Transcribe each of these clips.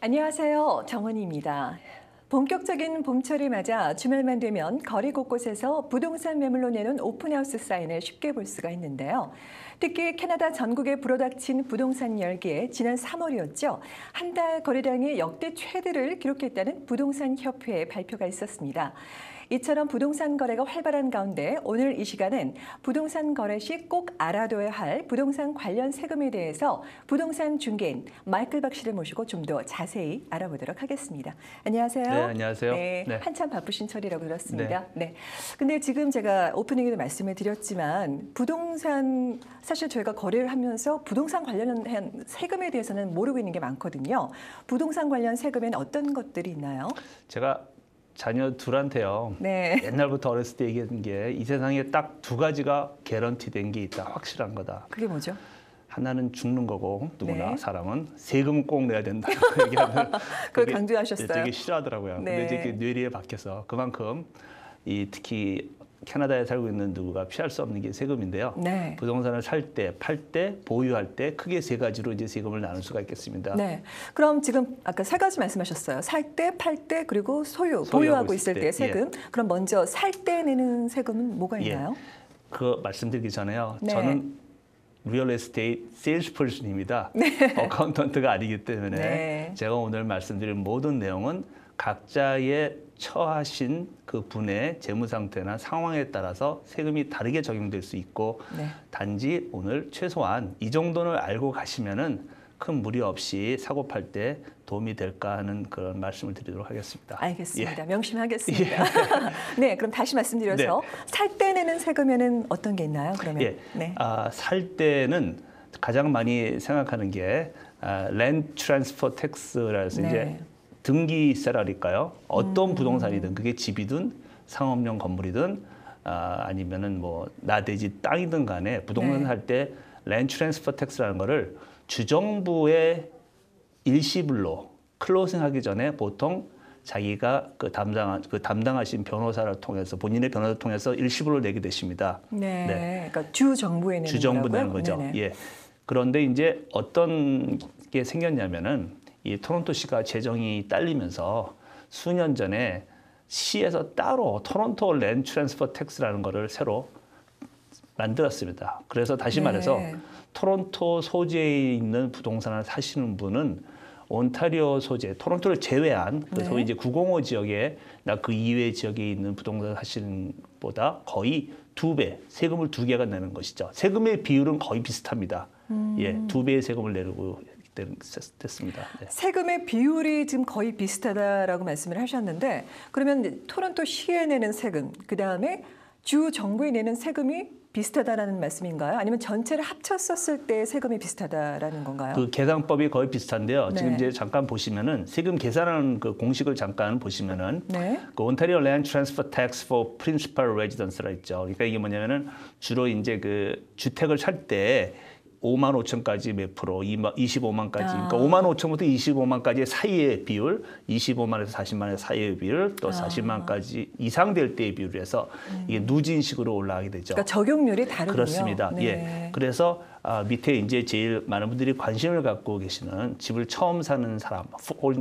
안녕하세요. 정은희입니다. 본격적인 봄철이 맞아 주말만 되면 거리 곳곳에서 부동산 매물로 내놓은 오픈하우스 사인을 쉽게 볼 수가 있는데요. 특히 캐나다 전국에 불어닥친 부동산 열기에 지난 3월이었죠. 한 달 거래량이 역대 최대를 기록했다는 부동산 협회의 발표가 있었습니다. 이처럼 부동산 거래가 활발한 가운데 오늘 이 시간은 부동산 거래 시 꼭 알아둬야 할 부동산 관련 세금에 대해서 부동산 중개인 마이클 박 씨를 모시고 좀 더 자세히 알아보도록 하겠습니다. 안녕하세요. 네, 안녕하세요. 네, 네. 한참 바쁘신 철이라고 들었습니다. 네. 근데 지금 제가 오프닝에도 말씀을 드렸지만 부동산 사실 저희가 거래를 하면서 부동산 관련한 세금에 대해서는 모르고 있는 게 많거든요. 부동산 관련 세금에는 어떤 것들이 있나요? 제가 자녀 둘한테요. 네. 옛날부터 어렸을 때 얘기했던 게 이 세상에 딱 두 가지가 개런티된 게 있다. 확실한 거다. 그게 뭐죠? 하나는 죽는 거고 누구나 네. 사람은 세금은 꼭 내야 된다. 얘기하면 그걸 강조하셨어요. 되게 싫어하더라고요. 네. 근데 이제 그 뇌리에 박혀서 그만큼 이 특히 캐나다에 살고 있는 누구가 피할 수 없는 게 세금인데요. 네. 부동산을 살 때, 팔 때, 보유할 때 크게 세 가지로 이제 세금을 나눌 수가 있겠습니다. 네. 그럼 지금 아까 세 가지 말씀하셨어요. 살 때, 팔 때, 그리고 보유하고 있을 때 세금. 그럼 먼저 살 때 내는 세금은 뭐가 있나요? 그 말씀드리기 전에요. 네. 저는 리얼 에스테이트 세일스퍼슨입니다. 어카운턴트가 아니기 때문에 네. 제가 오늘 말씀드린 모든 내용은 각자의 처하신 그 분의 재무 상태나 상황에 따라서 세금이 다르게 적용될 수 있고 네. 단지 오늘 최소한 이 정도는 알고 가시면은 큰 무리 없이 사고 팔 때 도움이 될까 하는 그런 말씀을 드리도록 하겠습니다. 알겠습니다. 명심하겠습니다. 네, 그럼 다시 말씀드려서 살 때 내는 세금에는 어떤 게 있나요? 그러면 네. 살 때는 가장 많이 생각하는 게 랜드 트랜스퍼 텍스라 해서 이제 등기세랄일까요? 어떤 부동산이든 그게 집이든 상업용 건물이든 아니면은 뭐 나대지 땅이든 간에 부동산 살 때 랜드 트랜스퍼 텍스라는 거를 주정부의 일시불로 클로징하기 전에 보통 자기가 담당하신 변호사를 통해서 본인의 변호사를 통해서 일시불로 내게 되십니다. 네. 그러니까 주정부에 내는 주정부 거라고요? 내는 거죠. 네네. 예. 그런데 이제 어떤 게 생겼냐면은 이 토론토시가 재정이 딸리면서 수년 전에 시에서 따로 토론토 랜드 트랜스퍼 텍스라는 거를 새로 만들었습니다. 그래서 다시 말해서 토론토 소재에 있는 부동산을 사시는 분은 온타리오 소재, 토론토를 제외한 소위 이제 905 지역에 나 그 이외 지역에 있는 부동산 사시는 보다 거의 2배, 세금을 2개가 내는 것이죠. 세금의 비율은 거의 비슷합니다. 예, 2배의 세금을 내고 됐습니다. 네. 세금의 비율이 지금 거의 비슷하다라고 말씀을 하셨는데 그러면 토론토 시에 내는 세금, 그다음에 주 정부에 내는 세금이 비슷하다라는 말씀인가요? 아니면 전체를 합쳤었을 때 세금이 비슷하다라는 건가요? 그 계산법이 거의 비슷한데요. 지금 이제 잠깐 보시면은 세금 계산하는 그 공식을 잠깐 보시면은 그 온타리오 랜드 트랜스퍼 텍스 for principal residence라 있죠. 그러니까 이게 뭐냐면은 주로 이제 그 주택을 살 때 5만 5천까지 몇 프로, 25만까지. 그러니까 5만 5천부터 25만까지 사이의 비율, 25만에서 40만의 사이의 비율, 또 40만까지 이상 될 때의 비율을 해서 이게 누진식으로 올라가게 되죠. 그러니까 적용률이 다르군요. 그렇습니다. 예. 그래서 밑에 이제 제일 많은 분들이 관심을 갖고 계시는 집을 처음 사는 사람,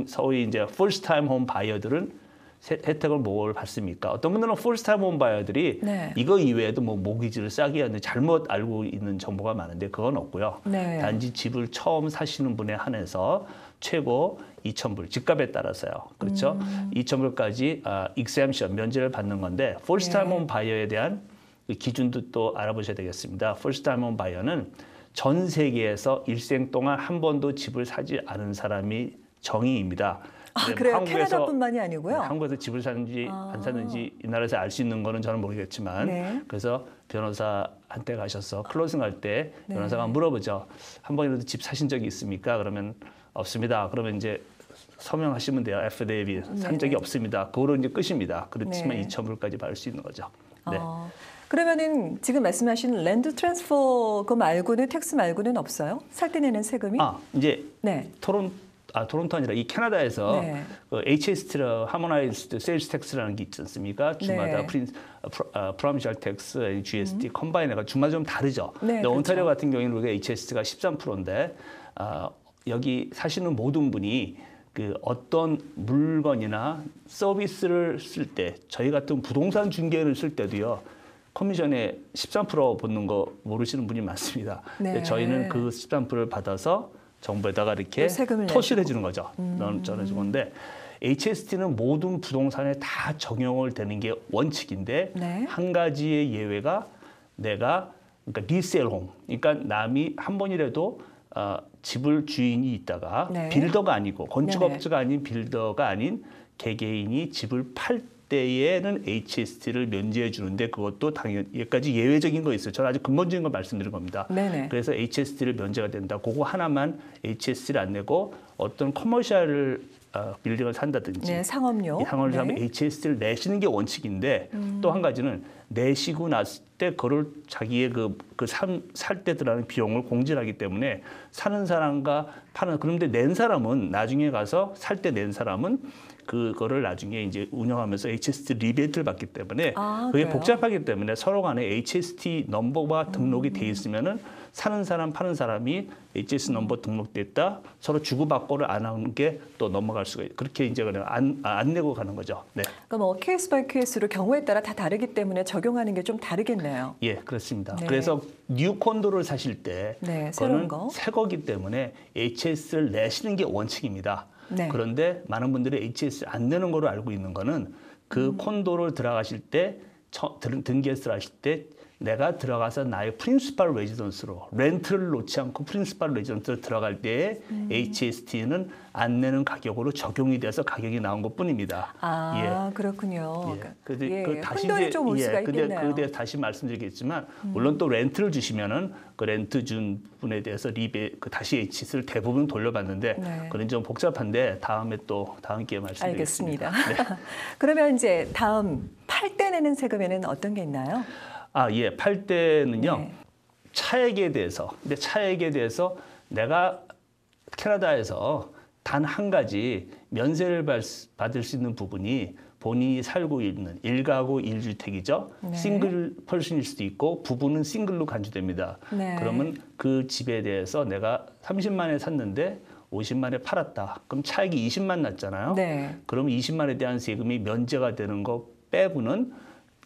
소위 이제 first time home buyer들은 혜택을 뭘 받습니까? 어떤 분들은 풀스타임 홈바이어들이 이거 이외에도 뭐 모기지를 싸게 하는 잘못 알고 있는 정보가 많은데 그건 없고요. 단지 집을 처음 사시는 분에 한해서 최고 2,000불, 집값에 따라서요. 그렇죠? 2,000불까지 exemption, 면제를 받는 건데 풀스타임 홈바이어에 대한 기준도 또 알아보셔야 되겠습니다. 풀스타임 홈바이어는 전 세계에서 일생 동안 한 번도 집을 사지 않은 사람이 정의입니다. 그래요? 캐나다뿐만이 아니고요? 한국에서 집을 사는지 안 사는지 이 나라에서 알 수 있는 거는 저는 모르겠지만 그래서 변호사한테 가셔서 클로징 할 때 변호사가 물어보죠. 한 번이라도 집 사신 적이 있습니까? 그러면 없습니다. 그러면 이제 서명하시면 돼요. 애프이데빗 산 적이 없습니다. 그거로 이제 끝입니다. 그렇지만 2,000불까지 받을 수 있는 거죠. 네. 그러면은 지금 말씀하신 랜드 트랜스퍼 그 말고는 텍스 말고는 없어요? 살 때 내는 세금이? 이제 토론토 아니라 이 캐나다에서 그 HST라 하모나이즈드 세일즈 텍스라는 게 있지 않습니까? 주마다 프로미셜 텍스, GST 컴바인해가 주마다 좀 다르죠. 근데 온타리오 같은 경우에는 우리가 HST가 13%인데 여기 사시는 모든 분이 그 어떤 물건이나 서비스를 쓸 때 저희 같은 부동산 중개를 쓸 때도요. 커미션에 13% 붙는 거 모르시는 분이 많습니다. 네. 근데 저희는 그 13%를 받아서 정부에다가 이렇게 세금을 토시를 해주는 거죠. 전해준 건데 HST는 모든 부동산에 다 적용을 되는 게 원칙인데 네. 한 가지의 예외가 내가 그러니까 리셀홈, 그러니까 남이 한 번이라도 집을 주인이 있다가 네. 빌더가 아니고 건축업자가 아닌 빌더가 아닌 개개인이 집을 팔 때에는 HST를 면제해 주는데 그것도 당연히 여기까지 예외적인 거 있어요. 저는 아주 근본적인 걸 말씀드린 겁니다. 네네. 그래서 HST를 면제가 된다. 그거 하나만 HST를 안 내고 어떤 커머셜 빌딩을 산다든지 네, 상업용. 이 상업을 사면 네. HST를 내시는 게 원칙인데 또 한 가지는 내시고 났을 때 그걸 자기의 살 때 들어가는 비용을 공제하기 때문에 사는 사람과 파는 그런데 낸 사람은 나중에 가서 살 때 낸 사람은 그거를 나중에 이제 운영하면서 HST 리베이트를 받기 때문에 그게 그래요? 복잡하기 때문에 서로 간에 HST 넘버가 등록이 돼 있으면은 사는 사람 파는 사람이 HST 넘버 등록됐다 서로 주고받고를 안 하는 게 또 넘어갈 수가 있어요. 그렇게 이제 그냥 안 내고 가는 거죠. 네. 그러니까 뭐 케이스 바이 케이스로 경우에 따라 다 다르기 때문에 적용하는 게 좀 다르겠네요. 예, 그렇습니다. 네. 그래서 뉴 콘도를 사실 때 네, 새로운 그거는 거. 새 거기 때문에 HS를 내시는 게 원칙입니다. 네. 그런데 많은 분들이 HS 안 내는 거로 알고 있는 거는 그 콘도를 들어가실 때 등기를 하실 때 내가 들어가서 나의 프린시팔 레지던스로 렌트를 놓지 않고 프린시팔 레지던스로 들어갈 때에 HST는 안 내는 가격으로 적용이 돼서 가격이 나온 것뿐입니다. 그렇군요. 그 다시 혼돈이 좀 올 수가 있겠네요. 그에 대해서 다시 말씀드리겠지만 물론 또 렌트를 주시면은 그 렌트 준 분에 대해서 다시 HS를 대부분 돌려받는데 네. 그런 좀 복잡한데 다음에 또 다음 기회에 말씀드리겠습니다. 알겠습니다. 그러면 이제 다음 팔 때 내는 세금에는 어떤 게 있나요? 팔 때는요. 네. 차액에 대해서 내가 캐나다에서 단 한 가지 면세를 받을 수 있는 부분이 본인이 살고 있는 1가구 1주택이죠. 네. 싱글 펄슨일 수도 있고 부부는 싱글로 간주됩니다. 네. 그러면 그 집에 대해서 내가 30만에 샀는데 50만에 팔았다. 그럼 차익이 20만 났잖아요. 네. 그럼 20만에 대한 세금이 면제가 되는 거 빼고는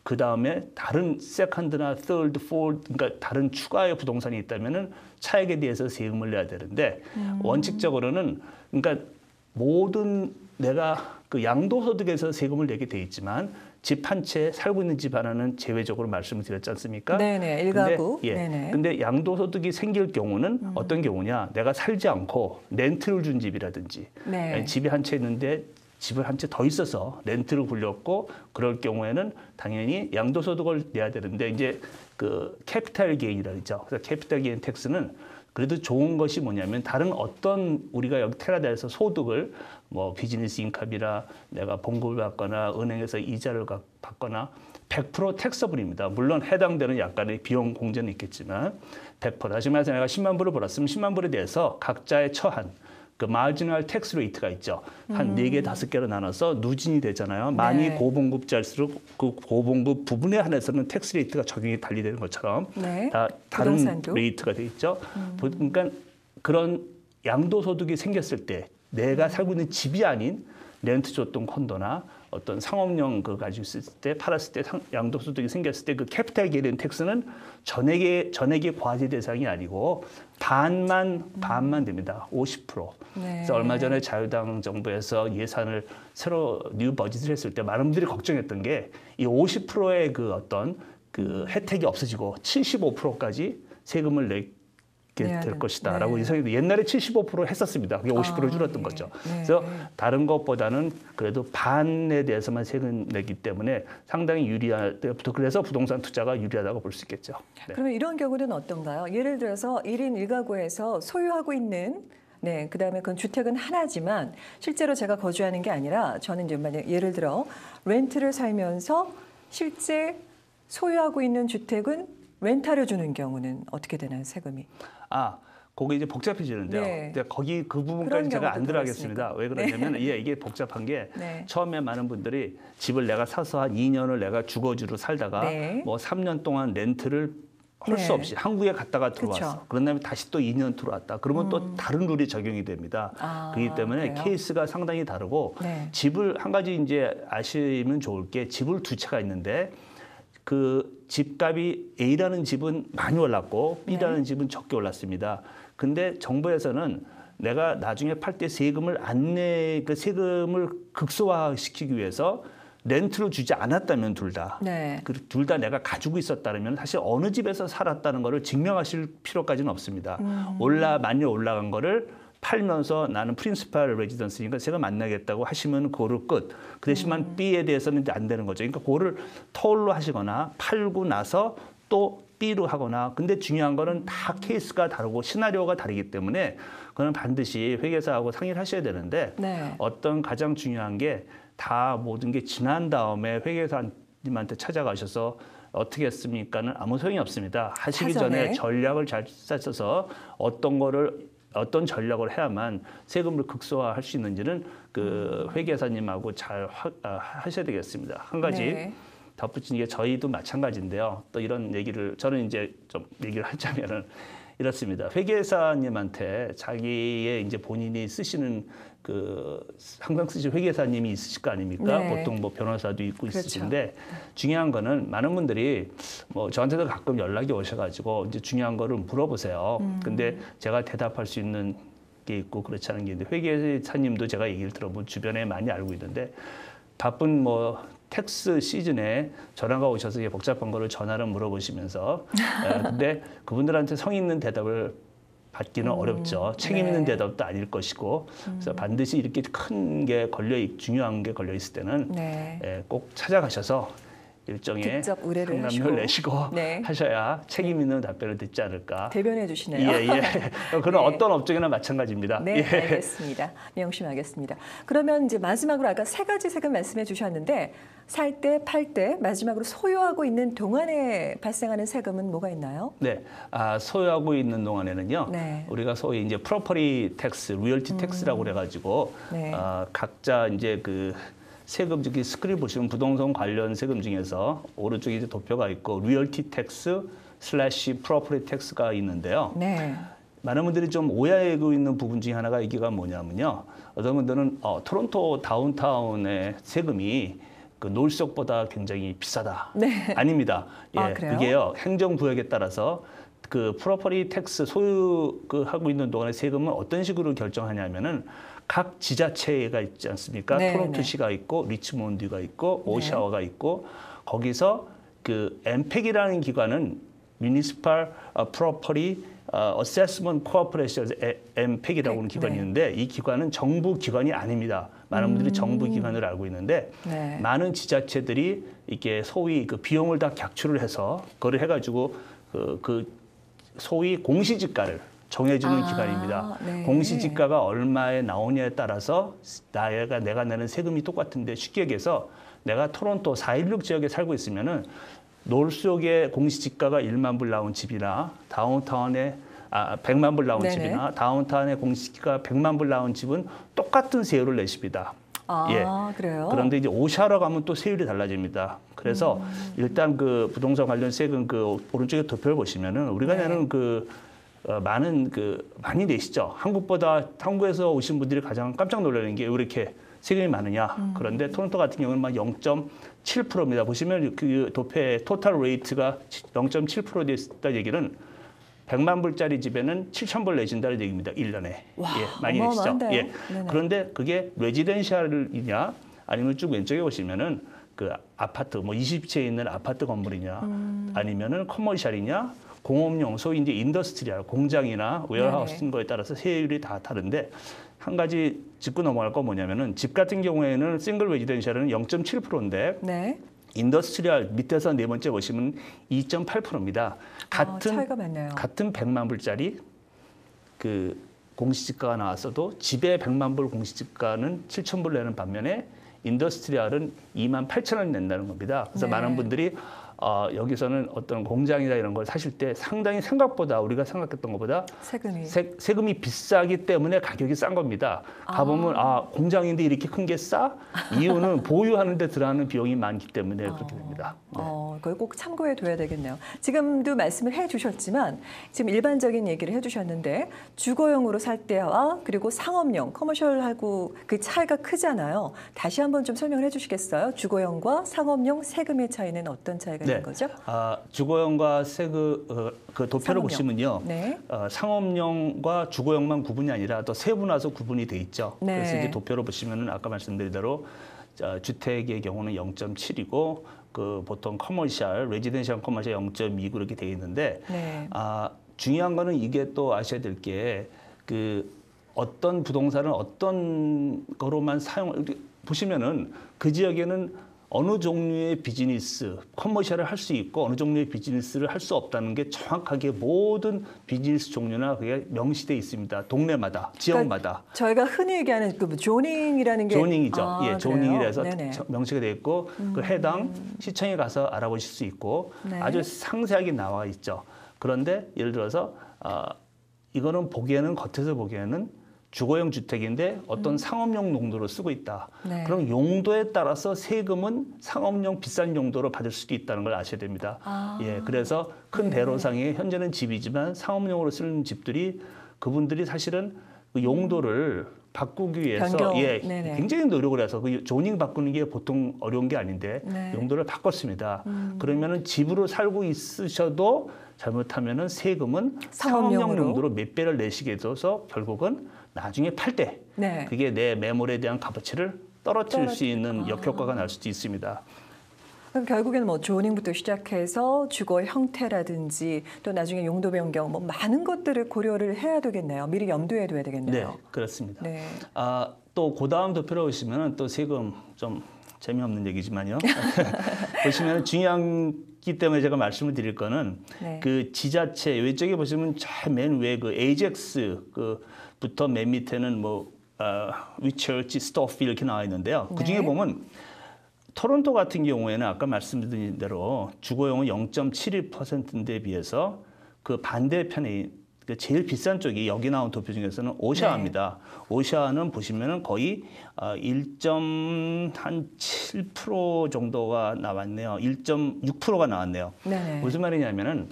그 다음에 다른 세컨드나 third, fourth, 그러니까 다른 추가의 부동산이 있다면은 차액에 대해서 세금을 내야 되는데 원칙적으로는 그러니까 모든 내가 그 양도소득에서 세금을 내게 돼 있지만 집 한 채 살고 있는 집 하나는 제외적으로 말씀을 드렸지 않습니까? 네네, 일가구. 네네. 근데 양도소득이 생길 경우는 어떤 경우냐? 내가 살지 않고 렌트를 준 집이라든지 네. 집이 한 채 있는데 집을 한 채 더 있어서 렌트를 굴렸고 그럴 경우에는 당연히 양도소득을 내야 되는데 이제 그 캐피탈 게인이라 그러죠. 그래서 캐피탈 게인 텍스는 그래도 좋은 것이 뭐냐면 다른 어떤 우리가 여기 캐나다에서 소득을 뭐 비즈니스 인컴이라 내가 봉급을 받거나 은행에서 이자를 받거나 100% 텍서블입니다. 물론 해당되는 약간의 비용 공제는 있겠지만 100%. 다시 말해서 내가 10만 불을 벌었으면 10만 불에 대해서 각자의 처한 그 마지널 텍스 레이트가 있죠. 한 4개, 5개로 나눠서 누진이 되잖아요. 많이 네. 고봉급자일수록 그 고봉급 부분에 한해서는 텍스 레이트가 적용이 달리되는 것처럼 네. 다른 부동산도. 레이트가 돼 있죠. 그러니까 그런 양도소득이 생겼을 때 내가 살고 있는 집이 아닌 렌트 줬던 콘도나 어떤 상업용 그 가지고 있을 때 팔았을 때 양도소득이 생겼을 때 그 캐피탈 게인 텍스는 전액의 과세 대상이 아니고 반만 됩니다. 50%. 네. 그래서 얼마 전에 자유당 정부에서 예산을 새로 뉴 버짓을 했을 때 많은 분들이 걱정했던 게 이 50%의 그 어떤 그 혜택이 없어지고 75%까지 세금을 내게 될 것이다라고 네. 예상했는데 옛날에 75% 했었습니다. 그게 50% 줄었던 거죠. 네. 그래서 다른 것보다는 그래도 반에 대해서만 세금 내기 때문에 상당히 그래서 부동산 투자가 유리하다고 볼 수 있겠죠. 네. 그러면 이런 경우는 어떤가요? 예를 들어서 1인 1가구에서 소유하고 있는 그다음에 그건 주택은 하나지만 실제로 제가 거주하는 게 아니라 저는 이제 만약 예를 들어 렌트를 살면서 실제 소유하고 있는 주택은 렌탈을 주는 경우는 어떻게 되나요, 세금이? 거기 이제 복잡해지는데요. 네. 근데 거기 그 그런 부분까지 제가 안 경우도 들어가겠습니다. 왜 그러냐면 이게 복잡한 게 네. 처음에 많은 분들이 집을 내가 사서 한 2년을 내가 주거지로 살다가 네. 뭐 3년 동안 렌트를 할 수 네. 없이 한국에 갔다가 들어왔어. 그쵸. 그런 다음에 다시 또 2년 들어왔다. 그러면 또 다른 룰이 적용이 됩니다. 그렇기 때문에 그래요? 케이스가 상당히 다르고 네. 집을 한 가지 이제 아시면 좋을 게 집을 두 채가 있는데 그 집값이 A라는 집은 많이 올랐고 B라는 집은 적게 올랐습니다. 근데 정부에서는 내가 나중에 팔 때 세금을 그 세금을 극소화시키기 위해서 렌트를 주지 않았다면 둘 다. 네. 둘 다 내가 가지고 있었다면 사실 어느 집에서 살았다는 거를 증명하실 필요까지는 없습니다. 많이 올라간 거를 팔면서 나는 프린시팔 레지던스니까 제가 만나겠다고 하시면 그거를 끝. 그 대신만 B에 대해서는 이제 안 되는 거죠. 그러니까 그거를 토울로 하시거나 팔고 나서 또 B로 하거나. 근데 중요한 거는 다 케이스가 다르고 시나리오가 다르기 때문에 그건 반드시 회계사하고 상의를 하셔야 되는데 네. 어떤 가장 중요한 게 다 모든 게 지난 다음에 회계사님한테 찾아가셔서 어떻게 했습니까는 아무 소용이 없습니다. 하시기 전에 전략을 잘 짜셔서 어떤 전략을 해야만 세금을 극소화할 수 있는지는 그 회계사님하고 잘 하셔야 되겠습니다. 한 가지 덧붙인 게 저희도 마찬가지인데요. 또 이런 얘기를 저는 이제 좀 얘기를 하자면은 이렇습니다. 회계사님한테 자기의 이제 본인이 쓰시는 그 항상 쓰시는 회계사님이 있으실 거 아닙니까? 네. 보통 뭐 변호사도 있고 그렇죠. 있으신데 중요한 거는 많은 분들이 뭐 저한테도 가끔 연락이 오셔가지고 이제 중요한 거를 물어보세요. 근데 제가 대답할 수 있는 게 있고 그렇지 않은 게 있는데 회계사님도 제가 얘기를 들어보면 주변에 많이 알고 있는데 바쁜 뭐 텍스 시즌에 전화가 오셔서 복잡한 거를 전화로 물어보시면서 근데 그분들한테 성의 있는 대답을 받기는 어렵죠. 책임 있는 대답도 아닐 것이고 그래서 반드시 이렇게 큰 게 중요한 게 걸려 있을 때는 꼭 찾아가셔서 일종의 직접 의뢰를 상담료를 내시고 하셔야 책임 있는 답변을 듣지 않을까. 대변해 주시네요. 그런 어떤 업종이나 마찬가지입니다. 네, 알겠습니다. 명심하겠습니다. 그러면 이제 마지막으로 아까 세 가지 세금 말씀해 주셨는데 살 때, 팔 때, 마지막으로 소유하고 있는 동안에 발생하는 세금은 뭐가 있나요? 네, 소유하고 있는 동안에는요. 우리가 소위 이제 프로퍼티 텍스, 리얼티 텍스라고 그래가지고 각자 이제 그 세금 저기 스크린 보시면 부동산 관련 세금 중에서 오른쪽에 이제 도표가 있고 리얼티 텍스 / 프로퍼티 텍스가 있는데요. 많은 분들이 좀 오해하고 있는 부분 중에 하나가 이게가 뭐냐면요. 어떤 분들은 토론토 다운타운의 세금이 그 노을석보다 굉장히 비싸다. 아닙니다. 그게요. 행정구역에 따라서 그 프로퍼티 텍스 하고 있는 동안의 세금은 어떤 식으로 결정하냐면은 각 지자체가 있지 않습니까? 토론토시가 있고 리치몬드가 있고 오샤와가 있고 거기서 그 엠팩이라는 기관은 Municipal Property Assessment Corporation 엠팩이라고 하는 기관이 있는데 이 기관은 정부 기관이 아닙니다. 많은 분들이 정부 기관을 알고 있는데 많은 지자체들이 이게 소위 그 비용을 다 객출을 해서 그걸 해가지고 그 소위 공시지가를 정해주는 기관입니다. 공시지가가 얼마에 나오냐에 따라서 내가 내는 세금이 똑같은데 쉽게 얘기해서 내가 토론토 416 지역에 살고 있으면은 노을속에 공시지가가 1만 불 나온 집이나 다운타운에 100만 불 나온 집이나 다운타운에 공시지가가 100만 불 나온 집은 똑같은 세율을 내십니다. 그래요? 그런데 이제 오샤로 가면 또 세율이 달라집니다. 그래서 일단 그 부동산 관련 세금 그 오른쪽에 도표를 보시면은 우리가 내는 많이 내시죠. 한국에서 오신 분들이 가장 깜짝 놀라는 게 왜 이렇게 세금이 많으냐. 그런데 토론토 같은 경우는 막 0.7%입니다. 보시면 그 도표의 토탈 레이트가 0.7% 됐다 얘기는 100만 불짜리 집에는 7천 불 내신다는 얘기입니다. 1년에. 많이 내시죠. 그런데 그게 레지덴셜이냐 아니면 쭉 왼쪽에 보시면은 그 아파트 뭐 20채에 있는 아파트 건물이냐 아니면은 커머셜이냐 공업용 소위 이제 인더스트리얼 공장이나 웨어하우스인 거에 따라서 세율이 다 다른데 한 가지 짚고 넘어갈 건 뭐냐면은 집 같은 경우에는 싱글 레지덴셜은 0.7%인데 인더스트리얼 밑에서 네 번째 보시면 2.8%입니다. 차이가 많네요. 같은 100만 불짜리 그 공시지가가 나왔어도 집에 100만 불 공시지가는 7천 불 내는 반면에 인더스트리얼은 2만 8천 원 낸다는 겁니다. 그래서 많은 분들이 여기서는 어떤 공장이나 이런 걸 사실 때 상당히 생각보다 우리가 생각했던 것보다 세금이 비싸기 때문에 가격이 싼 겁니다. 가보면 공장인데 이렇게 큰 게 싸? 이유는 보유하는 데 들어가는 비용이 많기 때문에 그렇게 됩니다. 네. 그걸 꼭 참고해 둬야 되겠네요. 지금도 말씀을 해주셨지만 지금 일반적인 얘기를 해주셨는데 주거용으로 살 때와 그리고 상업용, 커머셜하고 그 차이가 크잖아요. 다시 한번 좀 설명을 해주시겠어요? 주거용과 상업용 세금의 차이는 어떤 차이가 있는 거죠? 주거용과 그 도표를 상업용. 보시면요. 네. 상업용과 주거용만 구분이 아니라 또 세분화해서 구분이 돼 있죠. 네. 그래서 이제 도표로 보시면은 아까 말씀드린 대로 주택의 경우는 0.7이고 그 보통 커머셜, 레지던셜 커머셜 0.2 그렇게 돼 있는데 네. 중요한 거는 이게 또 아셔야 될 게 그 어떤 부동산을 어떤 거로만 보시면은 그 지역에는 어느 종류의 비즈니스, 커머셜을 할 수 있고 어느 종류의 비즈니스를 할 수 없다는 게 정확하게 모든 비즈니스 종류나 그게 명시돼 있습니다. 동네마다, 지역마다. 그러니까 저희가 흔히 얘기하는 그 조닝이라는 게 조닝이죠. 예, 조닝이라서 네네. 명시가 되어 있고 그 해당 시청에 가서 알아보실 수 있고 네. 아주 상세하게 나와 있죠. 그런데 예를 들어서 이거는 보기에는 겉에서 보기에는 주거용 주택인데 어떤 상업용 용도로 쓰고 있다. 네. 그럼 용도에 따라서 세금은 상업용 비싼 용도로 받을 수도 있다는 걸 아셔야 됩니다. 예, 그래서 큰 대로상에 현재는 집이지만 상업용으로 쓰는 집들이 그분들이 사실은 그 용도를 바꾸기 위해서 네네. 굉장히 노력을 해서 그 조닝 바꾸는 게 보통 어려운 게 아닌데 네. 용도를 바꿨습니다. 그러면은 집으로 살고 있으셔도 잘못하면은 세금은 상업용 상업용으로. 용도로 몇 배를 내시게 돼서 결국은 나중에 팔 때 네. 그게 내 매물에 대한 값어치를 떨어뜨릴 수 있는 역효과가 날 수도 있습니다. 그럼 결국에는 뭐 조닝부터 시작해서 주거 형태라든지 또 나중에 용도 변경 뭐 많은 것들을 고려를 해야 되겠네요. 미리 염두에 둬야 되겠네요. 네, 그렇습니다. 네. 또 그다음 도표로 보시면 또 세금 좀 재미없는 얘기지만요. 보시면 중요하기 때문에 제가 말씀을 드릴 거는 네. 그 지자체 왼쪽에 보시면 맨 위에 그 에이젝스 부터 맨 밑에는 뭐 위처치, 스토피 이렇게 나와 있는데요. 그 중에 네. 보면 토론토 같은 경우에는 아까 말씀드린 대로 주거용은 0.71%인데 비해서 그 반대편에 제일 비싼 쪽이 여기 나온 도표 중에서는 오샤와입니다. 네. 오샤와는 보시면은 거의 1.7% 정도가 나왔네요. 1.6%가 나왔네요. 네네. 무슨 말이냐면은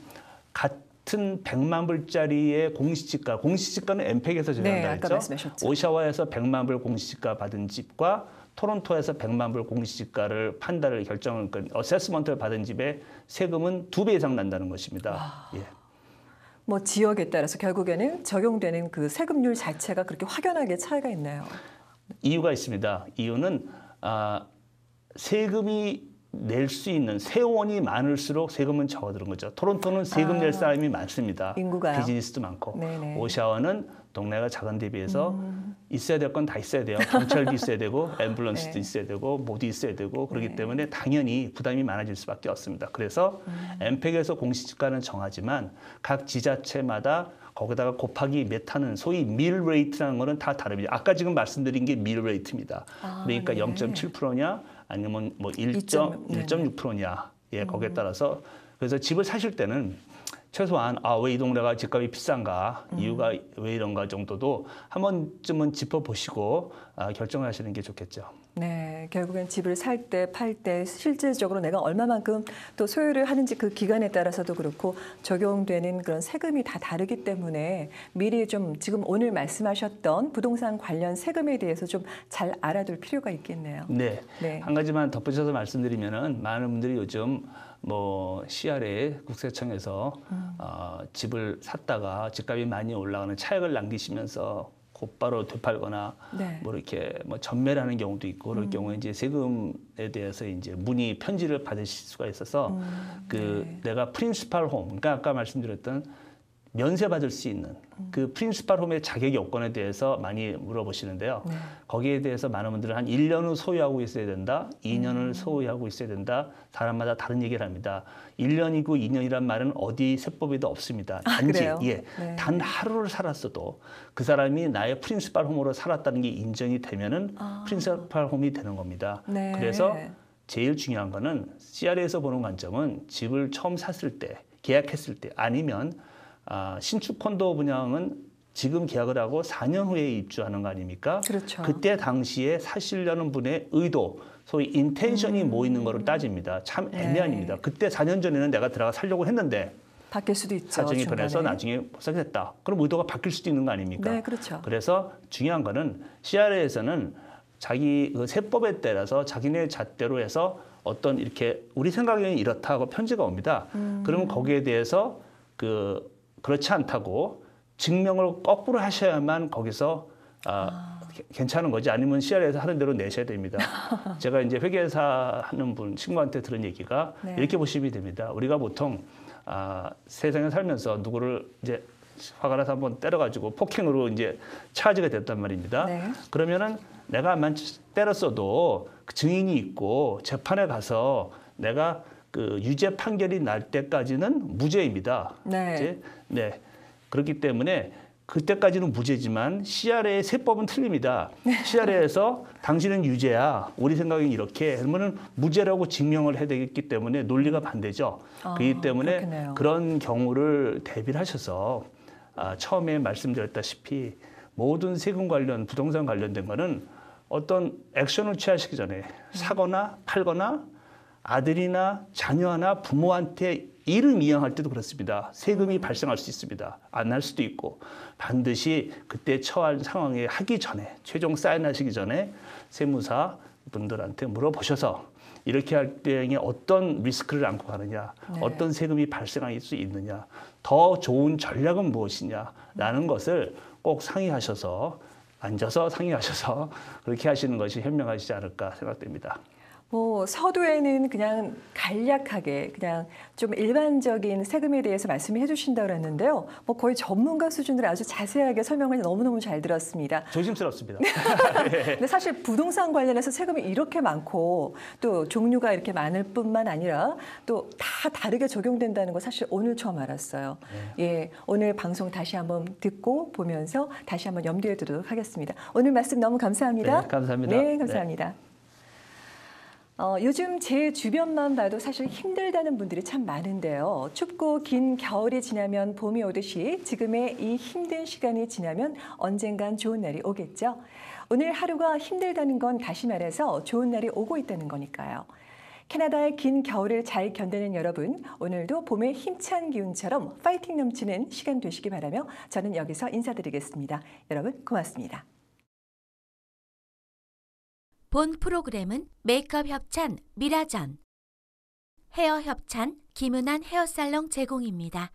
같은 100만 불짜리의 공시지가는 엠팩에서 제공한다 아까 했죠. 말씀하셨죠. 오샤와에서 100만 불 공시지가 받은 집과 토론토에서 100만 불 공시지가를 판단을 결정을 어세스먼트를 받은 집의 세금은 2배 이상 난다는 것입니다. 예. 뭐 지역에 따라서 결국에는 적용되는 그 세금률 자체가 그렇게 확연하게 차이가 있나요? 이유가 있습니다. 이유는 세금이 낼 수 있는 세원이 많을수록 세금은 적어드는 거죠. 토론토는 세금 낼 사람이 많습니다. 인구가요? 비즈니스도 많고. 네네. 오샤와는 동네가 작은 데 비해서 있어야 될 건 다 있어야 돼요. 경찰도 있어야 되고 앰뷸런스도 네. 있어야 되고 모두 있어야 되고 그렇기 네. 때문에 당연히 부담이 많아질 수밖에 없습니다. 그래서 엠팩에서 공시지가는 정하지만 각 지자체마다 거기다가 곱하기 몇 하는 소위 밀 레이트라는 거는 다 다릅니다. 아까 지금 말씀드린 게 밀 레이트입니다. 그러니까 네. 0.7%냐 아니면 뭐 1.6%냐 거기에 따라서 그래서 집을 사실 때는 최소한 왜 이 동네가 집값이 비싼가 이유가 왜 이런가 정도도 한 번쯤은 짚어보시고 결정을 하시는 게 좋겠죠. 네, 결국엔 집을 살 때, 팔 때 실질적으로 내가 얼마만큼 또 소유를 하는지 그 기간에 따라서도 그렇고 적용되는 그런 세금이 다 다르기 때문에 미리 좀 지금 오늘 말씀하셨던 부동산 관련 세금에 대해서 좀 잘 알아둘 필요가 있겠네요. 네. 네. 한 가지만 덧붙여서 말씀드리면은 많은 분들이 요즘 뭐 CRA 국세청에서 집을 샀다가 집값이 많이 올라가는 차익을 남기시면서 곧바로 되팔거나 네. 뭐 이렇게 뭐 전매를 하는 경우도 있고 그럴 경우에 이제 세금에 대해서 이제 문의 편지를 받으실 수가 있어서 내가 프린시팔 홈, 그러니까 아까 말씀드렸던 면세 받을 수 있는 그 프린시팔 홈의 자격 요건에 대해서 많이 물어보시는데요. 네. 거기에 대해서 많은 분들은 한 1년을 소유하고 있어야 된다, 2년을 소유하고 있어야 된다. 사람마다 다른 얘기를 합니다. 1년이고 2년이란 말은 어디 세법에도 없습니다. 단지 네. 단 하루를 살았어도 그 사람이 나의 프린시팔 홈으로 살았다는 게 인정이 되면은 프린시팔 홈이 되는 겁니다. 네. 그래서 제일 중요한 거는 CR에서 보는 관점은 집을 처음 샀을 때, 계약했을 때 아니면 신축 콘도 분양은 지금 계약을 하고 4년 후에 입주하는 거 아닙니까? 그렇죠. 그때 당시에 사시려는 분의 의도, 소위 인텐션이 뭐 있는 거를 따집니다. 참 애매합니다. 그때 4년 전에는 내가 들어가 살려고 했는데 바뀔 수도 있죠. 사정이 중간에. 변해서 나중에 못 사겠다. 그럼 의도가 바뀔 수도 있는 거 아닙니까? 네, 그렇죠. 그래서 중요한 거는 CR에서는 자기 그 세법에 따라서 자기네 잣대로 해서 어떤 이렇게 우리 생각에는 이렇다 하고 편지가 옵니다. 그러면 거기에 대해서 그렇지 않다고 증명을 거꾸로 하셔야만 거기서 괜찮은 거지. 아니면 CR에서 하는 대로 내셔야 됩니다. 제가 이제 회계사 하는 분 친구한테 들은 얘기가 네. 이렇게 보시면 됩니다. 우리가 보통 세상에 살면서 누구를 이제 화가 나서 한번 때려가지고 폭행으로 이제 차지가 됐단 말입니다. 네. 그러면은 내가 안 때렸어도 그 증인이 있고 재판에 가서 내가 그 유죄 판결이 날 때까지는 무죄입니다. 네. 이제, 네. 그렇기 때문에 그때까지는 무죄지만 CR의 세법은 틀립니다. CR에서 당신은 유죄야. 우리 생각엔 이렇게 하면은 무죄라고 증명을 해야 되기 때문에 논리가 반대죠. 그렇기 때문에 그렇겠네요. 그런 경우를 대비를 하셔서 처음에 말씀드렸다시피 모든 세금 관련, 부동산 관련된 거는 어떤 액션을 취하시기 전에 사거나 팔거나 아들이나 자녀나 부모한테 이름 이양할 때도 그렇습니다. 세금이 발생할 수 있습니다. 안 날 수도 있고 반드시 그때 처한 상황에 하기 전에 최종 사인하시기 전에 세무사 분들한테 물어보셔서 이렇게 할 때에 어떤 리스크를 안고 가느냐, 네. 어떤 세금이 발생할 수 있느냐, 더 좋은 전략은 무엇이냐라는 것을 꼭 상의하셔서 앉아서 상의하셔서 그렇게 하시는 것이 현명하시지 않을까 생각됩니다. 뭐 서두에는 그냥 간략하게 그냥 좀 일반적인 세금에 대해서 말씀해 주신다고 그랬는데요. 뭐 거의 전문가 수준으로 아주 자세하게 설명을 너무너무 잘 들었습니다. 조심스럽습니다. 근데 사실 부동산 관련해서 세금이 이렇게 많고 또 종류가 이렇게 많을 뿐만 아니라 또 다 다르게 적용된다는 거 사실 오늘 처음 알았어요. 예, 오늘 방송 다시 한번 듣고 보면서 다시 한번 염두에 두도록 하겠습니다. 오늘 말씀 너무 감사합니다. 네, 감사합니다. 네, 감사합니다. 요즘 제 주변만 봐도 사실 힘들다는 분들이 참 많은데요. 춥고 긴 겨울이 지나면 봄이 오듯이 지금의 이 힘든 시간이 지나면 언젠간 좋은 날이 오겠죠. 오늘 하루가 힘들다는 건 다시 말해서 좋은 날이 오고 있다는 거니까요. 캐나다의 긴 겨울을 잘 견디는 여러분, 오늘도 봄의 힘찬 기운처럼 파이팅 넘치는 시간 되시기 바라며 저는 여기서 인사드리겠습니다. 여러분 고맙습니다. 본 프로그램은 메이크업 협찬 미라전, 헤어 협찬 김은한 헤어살롱 제공입니다.